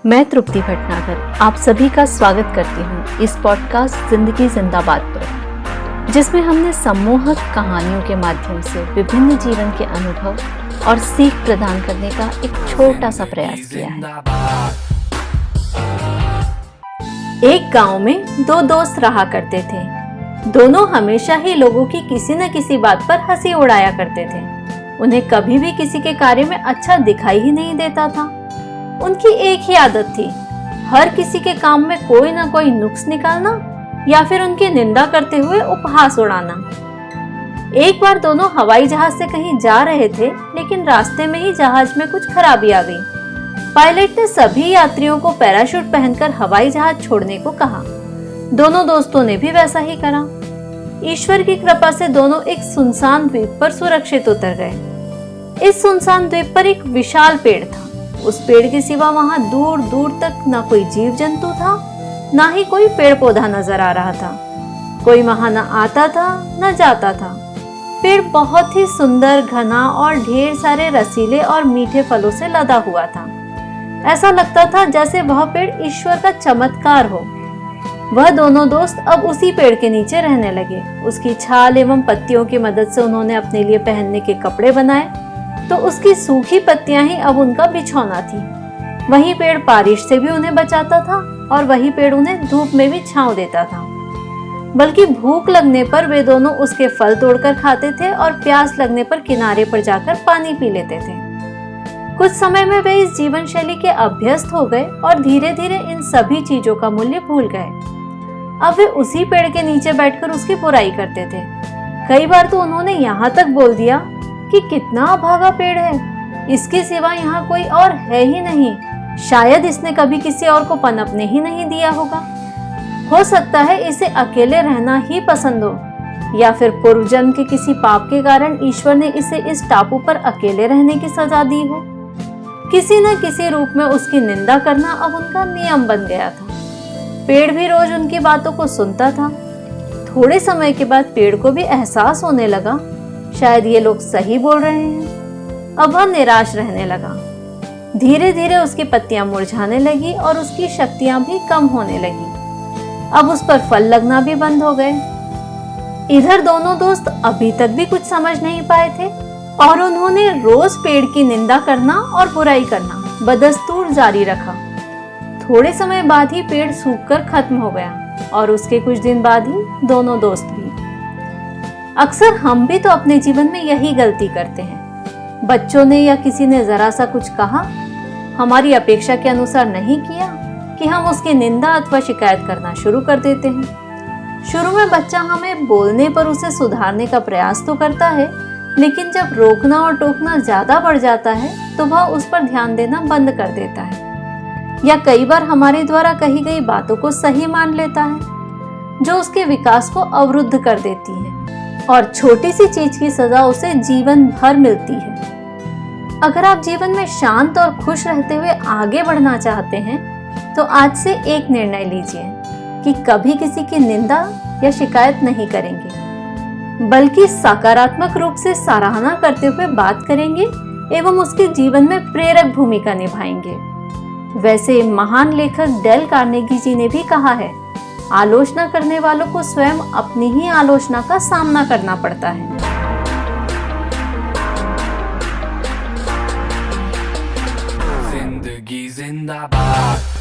मैं तृप्ति भटनागर आप सभी का स्वागत करती हूँ इस पॉडकास्ट जिंदगी जिंदाबाद पर, जिसमें हमने सम्मोहक कहानियों के माध्यम से विभिन्न जीवन के अनुभव और सीख प्रदान करने का एक छोटा सा प्रयास किया है। एक गांव में दो दोस्त रहा करते थे। दोनों हमेशा ही लोगों की किसी न किसी बात पर हंसी उड़ाया करते थे। उन्हें कभी भी किसी के कार्य में अच्छा दिखाई ही नहीं देता था। उनकी एक ही आदत थी, हर किसी के काम में कोई ना कोई नुक्स निकालना या फिर उनकी निंदा करते हुए उपहास उड़ाना। एक बार दोनों हवाई जहाज से कहीं जा रहे थे, लेकिन रास्ते में ही जहाज में कुछ खराबी आ गई। पायलट ने सभी यात्रियों को पैराशूट पहनकर हवाई जहाज छोड़ने को कहा। दोनों दोस्तों ने भी वैसा ही करा। ईश्वर की कृपा से दोनों एक सुनसान द्वीप पर सुरक्षित उतर गए। इस सुनसान द्वीप पर एक विशाल पेड़ था। उस पेड़ के सिवा वहां दूर दूर तक न कोई जीव जंतु था, न ही कोई पेड़ पौधा नजर आ रहा था। कोई वहां न आता था न जाता था। पेड़ बहुत ही सुंदर, घना और ढेर सारे रसीले और मीठे फलों से लदा हुआ था। ऐसा लगता था जैसे वह पेड़ ईश्वर का चमत्कार हो। वह दोनों दोस्त अब उसी पेड़ के नीचे रहने लगे। उसकी छाल एवं पत्तियों की मदद से उन्होंने अपने लिए पहनने के कपड़े बनाए, तो उसकी सूखी पत्तियां ही अब उनका बिछौना थी। वही पेड़ बारिश से भी उन्हें बचाता था और वही पेड़ उन्हें धूप में भी छांव देता था। बल्कि भूख लगने पर वे दोनों उसके फल तोड़कर खाते थे और प्यास लगने पर किनारे पर जाकर पानी पी लेते थे। कुछ समय में वे इस जीवन शैली के अभ्यस्त हो गए और धीरे धीरे इन सभी चीजों का मूल्य भूल गए। अब वे उसी पेड़ के नीचे बैठकर उसकी बुराई करते थे। कई बार तो उन्होंने यहाँ तक बोल दिया कि कितना अभागा पेड़ है, इसके सिवा यहाँ कोई और है ही नहीं। शायद इसने कभी किसी और को पनपने ही नहीं दिया होगा। हो सकता है इसे अकेले रहना ही पसंद हो, या फिर पूर्व जन्म के किसी पाप के कारण ईश्वर ने इसे इस टापू पर अकेले रहने की सजा दी हो। किसी न किसी रूप में उसकी निंदा करना अब उनका नियम बन गया था। पेड़ भी रोज उनकी बातों को सुनता था। थोड़े समय के बाद पेड़ को भी एहसास होने लगा, शायद ये लोग सही बोल रहे हैं। अब वह निराश रहने लगा। धीरे धीरे उसकी पत्तियां मुरझाने लगी और उसकी शक्तियां भी कम होने लगी। अब उस पर फल लगना भी बंद हो गए। इधर दोनों दोस्त अभी तक भी कुछ समझ नहीं पाए थे और उन्होंने रोज पेड़ की निंदा करना और बुराई करना बदस्तूर जारी रखा। थोड़े समय बाद ही पेड़ सूखकर खत्म हो गया और उसके कुछ दिन बाद ही दोनों दोस्त भी। अक्सर हम भी तो अपने जीवन में यही गलती करते हैं। बच्चों ने या किसी ने जरा सा कुछ कहा, हमारी अपेक्षा के अनुसार नहीं किया कि हम उसकी निंदा अथवा शिकायत करना शुरू कर देते हैं। शुरू में बच्चा हमें बोलने पर उसे सुधारने का प्रयास तो करता है, लेकिन जब रोकना और टोकना ज्यादा बढ़ जाता है तो वह उस पर ध्यान देना बंद कर देता है, या कई बार हमारे द्वारा कही गई बातों को सही मान लेता है, जो उसके विकास को अवरुद्ध कर देती है और छोटी सी चीज की सजा उसे जीवन भर मिलती है। अगर आप जीवन में शांत और खुश रहते हुए आगे बढ़ना चाहते हैं तो आज से एक निर्णय लीजिए कि कभी किसी की निंदा या शिकायत नहीं करेंगे, बल्कि सकारात्मक रूप से सराहना करते हुए बात करेंगे एवं उसके जीवन में प्रेरक भूमिका निभाएंगे। वैसे महान लेखक डेल कार्नेगी जी ने भी कहा है, आलोचना करने वालों को स्वयं अपनी ही आलोचना का सामना करना पड़ता है। जिंदगी जिंदाबाद।